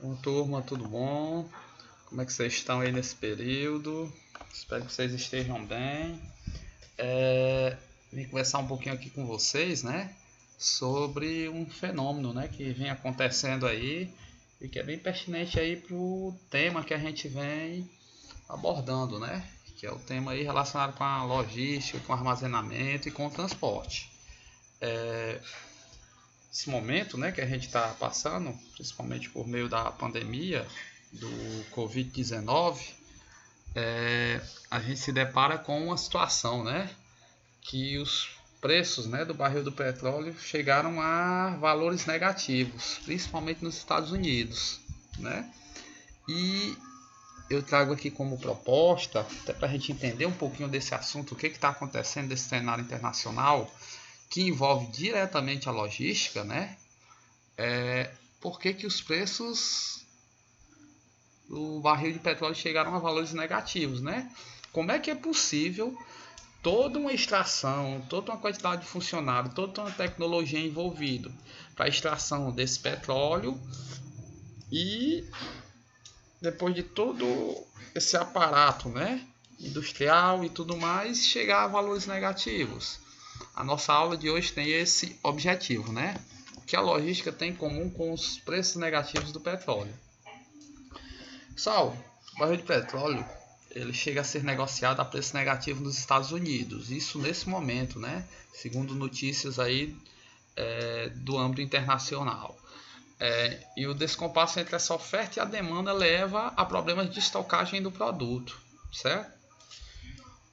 Bom, turma, tudo bom? Como é que vocês estão aí nesse período? Espero que vocês estejam bem. Vim conversar um pouquinho aqui com vocês, né? Sobre um fenômeno, né? Que vem acontecendo aí e que é bem pertinente aí para o tema que a gente vem abordando, né? Que é o tema aí relacionado com a logística, com o armazenamento e com o transporte. Esse momento, né, que a gente está passando, principalmente por meio da pandemia do Covid-19, a gente se depara com uma situação, né, que os preços, né, do barril do petróleo chegaram a valores negativos, principalmente nos Estados Unidos, né? E eu trago aqui como proposta, até para a gente entender um pouquinho desse assunto, o que está acontecendo nesse cenário internacional, que envolve diretamente a logística, né? Por que os preços do barril de petróleo chegaram a valores negativos, né? Como é que é possível toda uma extração, toda uma quantidade de funcionários, toda uma tecnologia envolvida para a extração desse petróleo e depois de todo esse aparato, né, industrial e tudo mais, chegar a valores negativos? A nossa aula de hoje tem esse objetivo, né? O que a logística tem em comum com os preços negativos do petróleo? Pessoal, o barril de petróleo ele chega a ser negociado a preço negativo nos Estados Unidos. Isso nesse momento, né? Segundo notícias aí do âmbito internacional. E o descompasso entre essa oferta e a demanda leva a problemas de estocagem do produto, certo?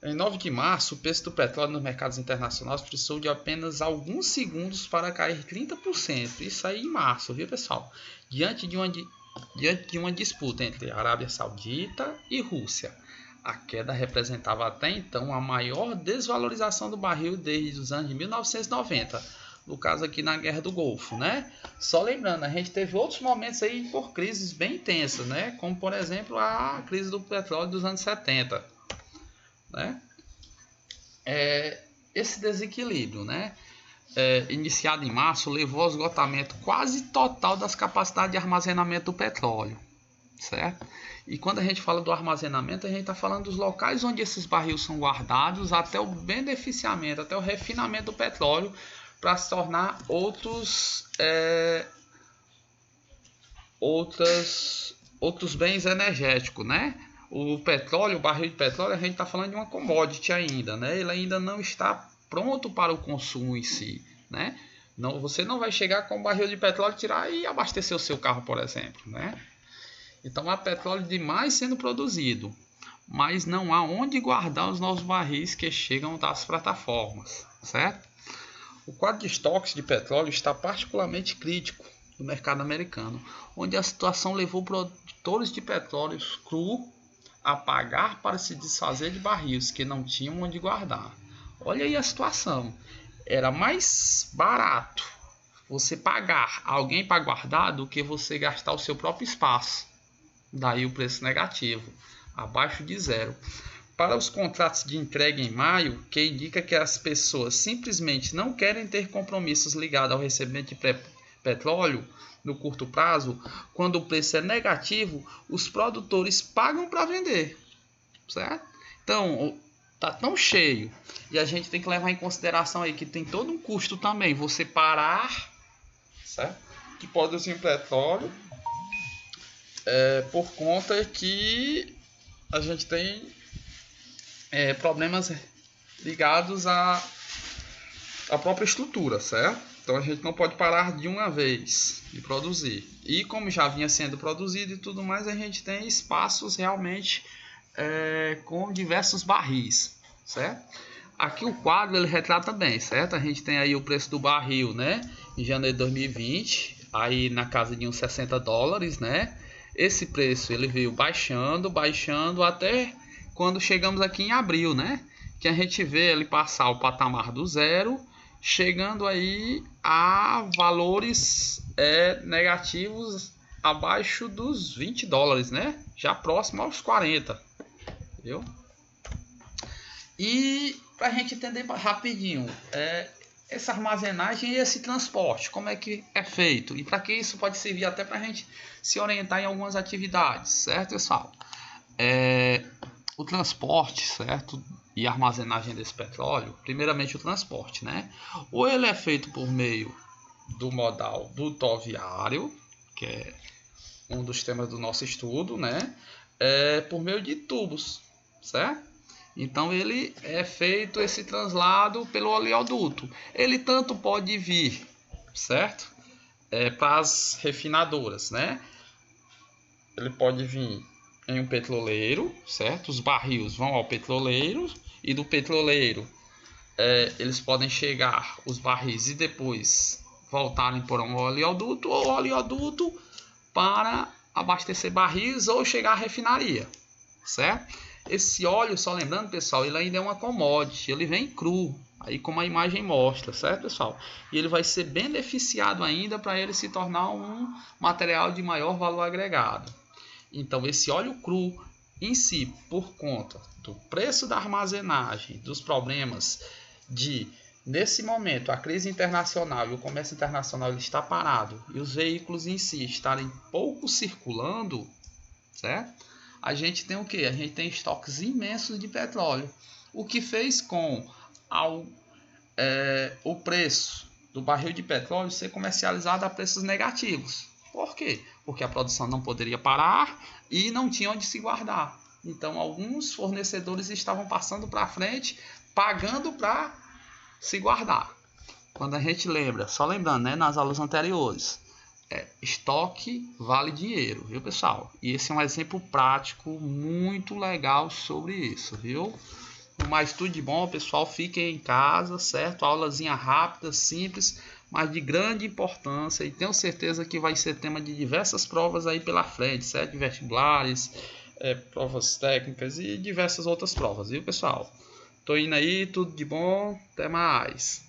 Em 9 de março, o preço do petróleo nos mercados internacionais precisou de apenas alguns segundos para cair 30%. Isso aí em março, viu, pessoal? Diante de uma disputa entre a Arábia Saudita e Rússia. A queda representava até então a maior desvalorização do barril desde os anos de 1990. No caso aqui na Guerra do Golfo, né? Só lembrando, a gente teve outros momentos aí por crises bem intensas, né? Como por exemplo a crise do petróleo dos anos 70, né? Esse desequilíbrio, né? Iniciado em março, levou ao esgotamento quase total das capacidades de armazenamento do petróleo, certo? E quando a gente fala do armazenamento, a gente está falando dos locais onde esses barris são guardados até o beneficiamento, até o refinamento do petróleo para se tornar outros bens energéticos, né? O petróleo, o barril de petróleo, a gente está falando de uma commodity ainda, né? Ele ainda não está pronto para o consumo em si, né? Não, você não vai chegar com um barril de petróleo, tirar e abastecer o seu carro, por exemplo, né? Então há petróleo demais sendo produzido, mas não há onde guardar os novos barris que chegam das plataformas, certo? O quadro de estoques de petróleo está particularmente crítico no mercado americano, onde a situação levou produtores de petróleo cru a pagar para se desfazer de barris que não tinham onde guardar. Olha aí a situação. Era mais barato você pagar alguém para guardar do que você gastar o seu próprio espaço. Daí o preço negativo, abaixo de zero. Para os contratos de entrega em maio, que indica que as pessoas simplesmente não querem ter compromissos ligados ao recebimento de petróleo no curto prazo, quando o preço é negativo, os produtores pagam para vender, certo? Então, tá tão cheio e a gente tem que levar em consideração aí que tem todo um custo também, você parar, certo? De produzir petróleo por conta que a gente tem problemas ligados à própria estrutura, certo? Então a gente não pode parar de uma vez de produzir. E como já vinha sendo produzido e tudo mais, a gente tem espaços realmente com diversos barris, certo? Aqui o quadro ele retrata bem, certo? A gente tem aí o preço do barril, né? Em janeiro de 2020, aí na casa de uns $60, né? Esse preço ele veio baixando até quando chegamos aqui em abril, né? Que a gente vê ele passar o patamar do zero, chegando aí a valores negativos abaixo dos $20, né? Já próximo aos 40, viu? E para a gente entender rapidinho, essa armazenagem e esse transporte, como é que é feito? E para que isso pode servir até para a gente se orientar em algumas atividades, certo, pessoal? O transporte, certo? E armazenagem desse petróleo, primeiramente o transporte, né? Ou ele é feito por meio do modal rodoviário, que é um dos temas do nosso estudo, né? Por meio de tubos, certo? Então ele é feito esse translado pelo oleoduto. Ele tanto pode vir, certo? Para as refinadoras, né? Ele pode vir em um petroleiro, certo? Os barris vão ao petroleiro e do petroleiro eles podem chegar os barris e depois voltarem por um oleoduto ou oleoduto para abastecer barris ou chegar à refinaria, certo? Esse óleo, só lembrando, pessoal, ele ainda é uma commodity, ele vem cru, aí como a imagem mostra, certo, pessoal? E ele vai ser beneficiado ainda para ele se tornar um material de maior valor agregado. Então, esse óleo cru em si, por conta do preço da armazenagem, dos problemas de, nesse momento, a crise internacional e o comércio internacional ele está parado e os veículos em si estarem pouco circulando, certo? A gente tem o que? A gente tem estoques imensos de petróleo, o que fez com o preço do barril de petróleo ser comercializado a preços negativos. Por quê? Porque a produção não poderia parar e não tinha onde se guardar. Então, alguns fornecedores estavam passando para frente, pagando para se guardar. Quando a gente lembra, só lembrando, né, nas aulas anteriores, estoque vale dinheiro, viu, pessoal? E esse é um exemplo prático muito legal sobre isso, viu? Mas tudo de bom, pessoal. Fiquem em casa, certo? Aulazinha rápida, simples, mas de grande importância. E tenho certeza que vai ser tema de diversas provas aí pela frente, certo? De vestibulares, provas técnicas e diversas outras provas, viu, pessoal? Tô indo aí, tudo de bom, até mais.